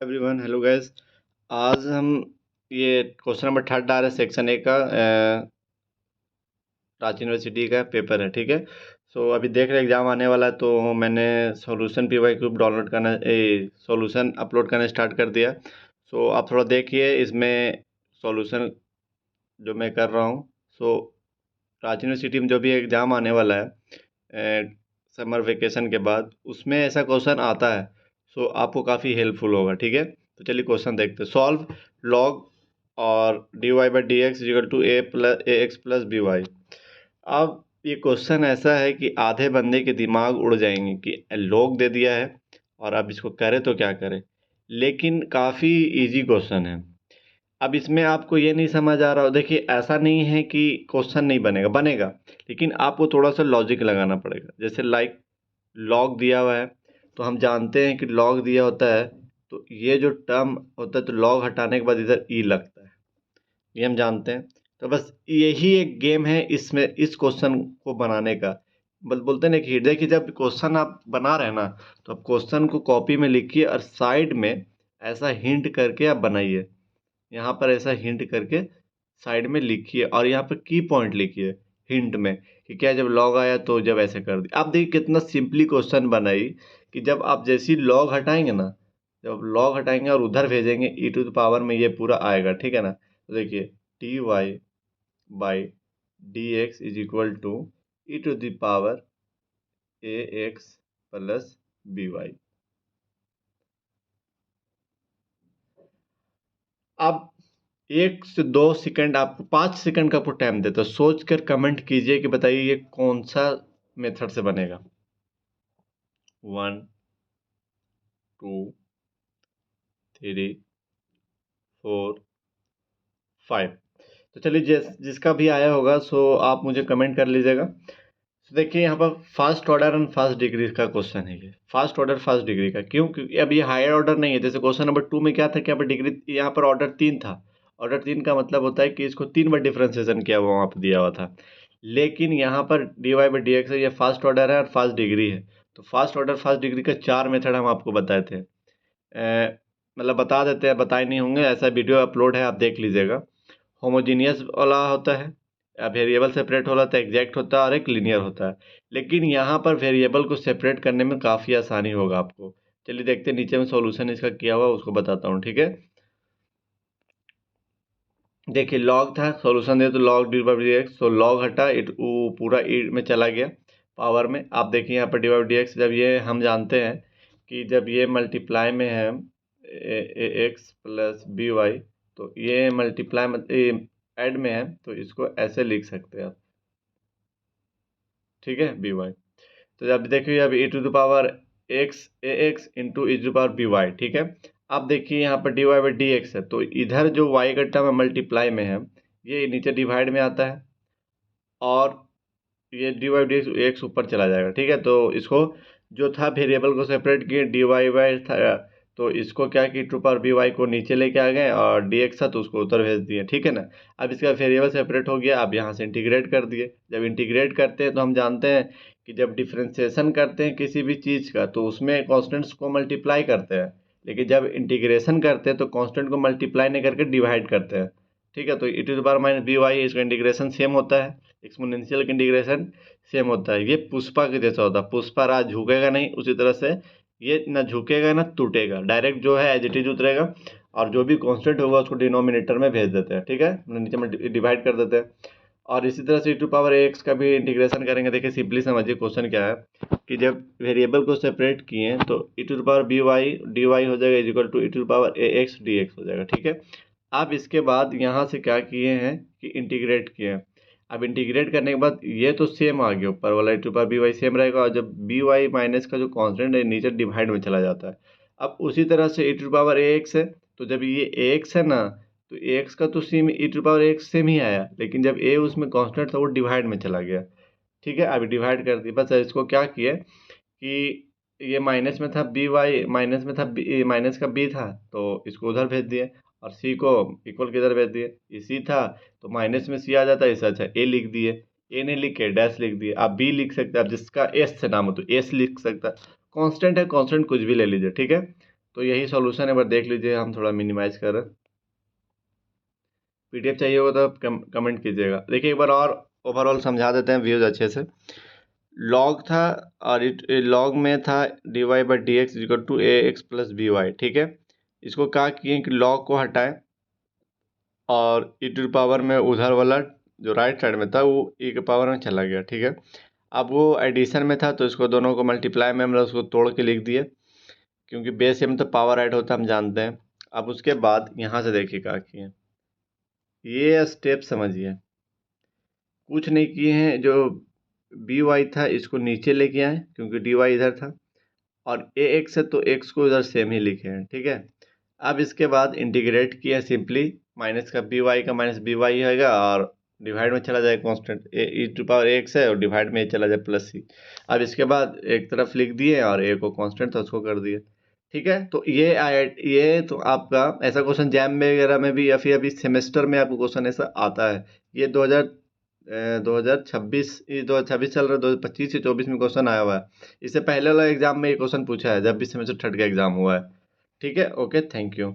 Everyone, hello guys. आज हम ये क्वेश्चन नंबर 3 डाल रहे हैं सेक्शन ए का। रांची यूनिवर्सिटी का पेपर है, ठीक है। सो अभी देख रहे एग्जाम आने वाला है, तो मैंने solution P Y cube download करना सॉल्यूशन अपलोड करना स्टार्ट कर दिया। सो आप थोड़ा देखिए इसमें सॉल्यूशन जो मैं कर रहा हूँ। सो रांची यूनिवर्सिटी में जो भी एग्ज़ाम आने वाला है समर वेकेशन के बाद, उसमें ऐसा क्वेश्चन आता है। सो आपको काफ़ी हेल्पफुल होगा, ठीक है। तो चलिए क्वेश्चन देखते हैं। सॉल्व लॉग और d y by d x equal to a x plus b y. अब ये क्वेश्चन ऐसा है कि आधे बंदे के दिमाग उड़ जाएंगे कि लॉग दे दिया है और अब इसको करे तो क्या करें, लेकिन काफ़ी इजी क्वेश्चन है। अब इसमें आपको ये नहीं समझ आ रहा हो, देखिए ऐसा नहीं है कि क्वेश्चन नहीं बनेगा, बनेगा, लेकिन आपको थोड़ा सा लॉजिक लगाना पड़ेगा। जैसे लाइक लॉग दिया हुआ है, तो हम जानते हैं कि लॉग दिया होता है तो ये जो टर्म होता है, तो लॉग हटाने के बाद इधर ई लगता है, ये हम जानते हैं। तो बस यही एक गेम है इसमें, इस क्वेश्चन को बनाने का। बस बोलते हैं ना कि देखिए जब क्वेश्चन आप बना रहे हैं ना, तो आप क्वेश्चन को कॉपी में लिखिए और साइड में ऐसा हिंट करके आप बनाइए। यहाँ पर ऐसा हिंट करके साइड में लिखिए और यहाँ पर की पॉइंट लिखिए हिंट में कि क्या जब लॉग आया तो जब ऐसे कर दिया। आप देखिए कितना सिंपली क्वेश्चन बनाई कि जब आप जैसी लॉग हटाएंगे ना, जब लॉग हटाएंगे और उधर भेजेंगे ई टू द पावर में ये पूरा आएगा, ठीक है ना। तो देखिए t y by d x is equal to e to the power a x plus b y. अब 1 से 2 सेकंड, आपको 5 सेकंड का आपको टाइम देता है, सोच कर कमेंट कीजिए कि बताइए ये कौन सा मेथड से बनेगा। 1 2 3 4 5। तो चलिए जिसका भी आया होगा सो आप मुझे कमेंट कर लीजिएगा। तो देखिए यहाँ पर first order and first degree का क्वेश्चन है। ये फर्स्ट ऑर्डर फर्स्ट डिग्री का क्यों, क्योंकि अब ये हायर ऑर्डर नहीं है। जैसे क्वेश्चन नंबर 2 में क्या था कि यहाँ पर डिग्री, यहाँ पर ऑर्डर 3 था। ऑर्डर 3 का मतलब होता है कि इसको 3 बार डिफ्रेंसिएशन किया हुआ वहाँ पर दिया हुआ था, लेकिन यहाँ पर d y by d x है, ये फर्स्ट ऑर्डर है और फर्स्ट डिग्री है। तो फर्स्ट ऑर्डर फर्स्ट डिग्री का 4 मेथड हम आपको बताए थे। मतलब बता देते हैं, बताए नहीं होंगे, ऐसा वीडियो अपलोड है, आप देख लीजिएगा। होमोजीनियस वाला होता है, वेरिएबल सेपरेट वाला होता है, एग्जैक्ट होता है और एक लीनियर होता है। लेकिन यहाँ पर वेरिएबल को सेपरेट करने में काफ़ी आसानी होगा आपको। चलिए देखते हैं, नीचे में सॉल्यूशन इसका किया हुआ उसको बताता हूँ, ठीक है। देखिए लॉग था, सॉल्यूशन दे तो log D by d x, तो लॉग हटा इट, वो पूरा ई में चला गया पावर में। आप देखिए यहाँ पर डी बाई डी एक्स, जब ये हम जानते हैं कि जब ये मल्टीप्लाई में है ए एक्स प्लस बी वाई, तो ये मल्टीप्लाई ऐड में है, तो इसको ऐसे लिख सकते हैं आप, ठीक है, बी वाई। तो जब देखिए अब e to the power x a x into e to power b y, ठीक है। अब देखिए यहाँ पर d y by d x है, तो इधर जो वाई का टर्म है मल्टीप्लाई में है, ये नीचे डिवाइड में आता है और ये डी वाई डी एक्स ऊपर चला जाएगा, ठीक है। तो इसको जो था वेरिएबल को सेपरेट किए, डी वाई बाई था, तो इसको क्या कि टू पावर बी वाई को नीचे लेके आ गए और डी एक्स था तो उसको ऊपर भेज दिए, ठीक है ना। अब इसका वेरिएबल सेपरेट हो गया, अब यहाँ से इंटीग्रेट कर दिए। जब इंटीग्रेट करते हैं तो हम जानते हैं कि जब डिफ्रेंसिएशन करते हैं किसी भी चीज़ का तो उसमें कॉन्स्टेंट्स को मल्टीप्लाई करते हैं, लेकिन जब इंटीग्रेशन करते हैं तो कॉन्स्टेंट को मल्टीप्लाई नहीं करके डिवाइड करते हैं, ठीक है। तो e to the power minus b y, इसका इंटीग्रेशन सेम होता है, एक्सपोनेंशियल का इंटीग्रेशन सेम होता है। ये पुष्पा के जैसा होता है, पुष्पा राज झुकेगा नहीं, उसी तरह से ये ना झुकेगा ना टूटेगा, डायरेक्ट जो है एज इट इज उतरेगा और जो भी कांस्टेंट होगा उसको डिनोमिनेटर में भेज देते हैं, ठीक है, नीचे में डिवाइड कर देते हैं। और इसी तरह से e टू पावर एक्स का भी इंटीग्रेशन करेंगे। देखिए सिंपली समझिए क्वेश्चन क्या है कि जब वेरिएबल को सेपरेट किए तो e to power b y d y हो जाएगा is equal to e to power a x d x हो जाएगा, ठीक है। अब इसके बाद यहाँ से क्या किए हैं कि इंटीग्रेट किए हैं। अब इंटीग्रेट करने के बाद ये तो सेम आ गया, ऊपर वाला e to power b y same रहेगा और जब बी वाई माइनस का जो कांस्टेंट है नीचे डिवाइड में चला जाता है। अब उसी तरह से e to power a x है, तो जब ये ए एक्स है ना, तो ए एक्स का तो same e to power x same ही आया, लेकिन जब ए उसमें कांस्टेंट था वो डिवाइड में चला गया, ठीक है। अभी डिवाइड कर दिया, बस इसको क्या किए कि ये माइनस में था बी वाई, माइनस में था माइनस का बी था तो इसको उधर भेज दिए और सी को इक्वल किधर भेज दिए, ये सी था तो माइनस में सी आ जाता है, इससे अच्छा ए लिख दिए। ए नहीं लिख के डैश लिख दिए। आप बी लिख सकते हैं, आप जिसका एस से नाम हो तो एस लिख सकता है। कांस्टेंट है, कांस्टेंट कुछ भी ले लीजिए, ठीक है। तो यही सॉल्यूशन है, बस देख लीजिए, हम थोड़ा मिनिमाइज कर रहे हैं। पीडीएफ चाहिए होगा तो आप कमेंट कीजिएगा। देखिए एक बार और ओवरऑल समझा देते हैं व्यूज अच्छे से। लॉग था और लॉग में था dy by d x equal to a x plus b y, ठीक है। इसको क्या किए कि लॉग को हटाएं और ई टू पावर में उधर वाला जो राइट साइड में था वो ई के पावर में चला गया, ठीक है। अब वो एडिशन में था तो इसको दोनों को मल्टीप्लाई में हमने उसको तोड़ के लिख दिए, क्योंकि बेस में तो पावर ऐड होता है, हम जानते हैं। अब उसके बाद यहाँ से देखिए क्या किए, ये स्टेप समझिए। कुछ नहीं किए हैं, जो बी वाई था इसको नीचे लेके आए क्योंकि डी वाई इधर था, और ए एक्स है तो एक्स को इधर सेम ही लिखे हैं, ठीक है। अब इसके बाद इंटीग्रेट किया सिंपली, माइनस का बी वाई का माइनस बी वाई होगा और डिवाइड में चला जाए constant a e to power x है और डिवाइड में चला जाए प्लस सी। अब इसके बाद एक तरफ लिख दिए और ए को कांस्टेंट था उसको कर दिए, ठीक है। तो ये तो आपका ऐसा क्वेश्चन जैम में वगैरह में भी या फिर अभी सेमेस्टर में आपको क्वेश्चन ऐसा आता है। ये 2026 चल रहा है, 2025 से 24 में क्वेश्चन आया हुआ है। इससे पहले वाला एग्जाम में ये क्वेश्चन पूछा है जब भी सेमेस्टर थर्ड का एग्जाम हुआ है, ठीक है। Okay, thank you.